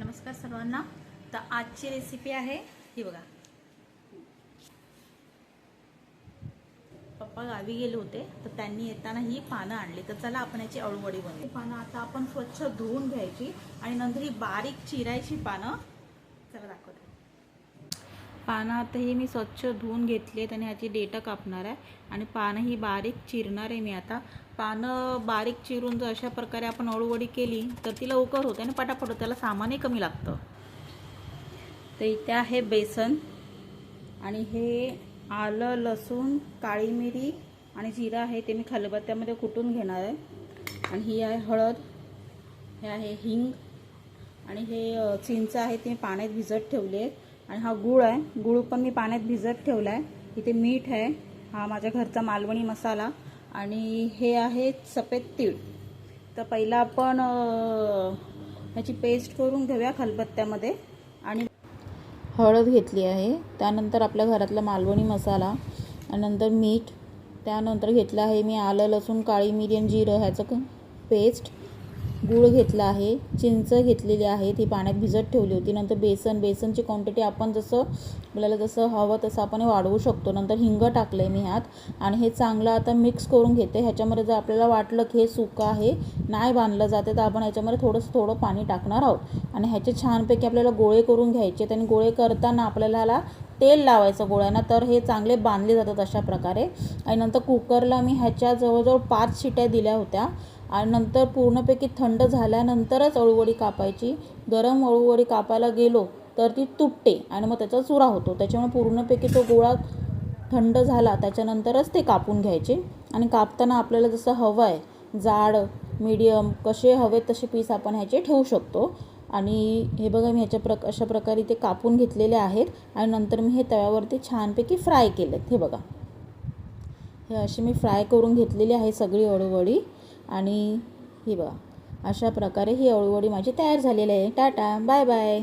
नमस्कार सर्वांना। तर आजची रेसिपी आहे ही बघा। पप्पा गावी गेले होते तर त्यांनी येताना ही पानं आणली। तर चला आपण याची अळूवडी बनवू। पानं आता आपण स्वच्छ धुवून घ्यायची आणि नंतर ही बारीक चिरायची पानं। चला दाखवते। पानं आता ही मी स्वच्छ धुवून घेतलीत आणि ह्याची देठ कापणार आहे आणि पानं ही बारीक चिरणार आहे मी आता। पानं बारीक चिरून जर अशा प्रकारे आपण अळूवडी केली तर ती लवकर होते आणि पटापट होते, त्याला सामानही कमी लागतं। तर इथे आहे बेसन आणि हे आलं, लसूण, काळी मिरी आणि जिरं आहे ते मी खलबत्त्यामध्ये कुटून घेणार आहे। आणि ही आहे हळद, हे आहे हिंग आणि हे चिंच आहे ते पाण्यात भिजत ठेवले आहे। आणि हा गूळ आहे, गूळ पण मी पाण्यात भिजत ठेवला आहे। इथे मीठ आहे, हा माझ्या घरचा मालवणी मसाला आणि हे आहे सफेद तीळ। तर पहिला आपण ह्याची पेस्ट करून घेऊया खलबत्त्यामध्ये। आणि हळद घेतली आहे, त्यानंतर आपल्या घरातला मालवणी मसाला आणि नंतर मीठ, त्यानंतर घेतलं आहे मी आलं, लसूण, काळी मिरी आणि जिरं ह्याचं पेस्ट, गूळ घेतला आहे, चिंच घेतलेली आहे ती पाण्यात भिजत ठेवली होती। नंतर बेसनची क्वांटिटी आपण आपल्याला जसं हवं तसं आपण वाढवू शकतो। नंतर हिंग टाकलं आहे मी ह्यात आणि हे चांगलं आता मिक्स करून घेते। ह्याच्यामध्ये जर आपल्याला वाटलं की हे सुकं आहे, नाही बांधलं जाते, तर आपण ह्याच्यामध्ये थोडं पाणी टाकणार आहोत आणि ह्याचे छानपैकी आपल्याला गोळे करून घ्यायचे। आणि गोळे करताना आपल्याला ह्याला तेल लावायचं गोळ्यांना, तर हे चांगले बांधले जातात अशा प्रकारे। आणि नंतर कुकरला मी ह्याच्या जवळजवळ 5 शिट्या दिल्या होत्या आणि नंतर पूर्णपैकी थंड झाल्यानंतरच अळूवडी कापायची। गरम अळूवडी कापायला गेलो तर ती तुटते आणि मग त्याचा चुरा होतो। त्याच्यामुळे पूर्णपैकी तो गोळा थंड झाला त्याच्यानंतरच ते कापून घ्यायचे। आणि कापताना आपल्याला जसं हवं आहे, जाड, मीडियम, कसे हवे तसे पीस आपण ह्याचे ठेवू शकतो। आणि हे बघा मी अशा प्रकारे ते कापून घेतलेले आहेत आणि नंतर मी हे तव्यावरती छानपैकी फ्राय केलेत। हे बघा, हे अशी मी फ्राय करून घेतलेली आहे सगळी अळूवडी। आणि ही बघा, अशा प्रकारे ही अळूवडी माझी तयार झालेली आहे। Tata, bye bye.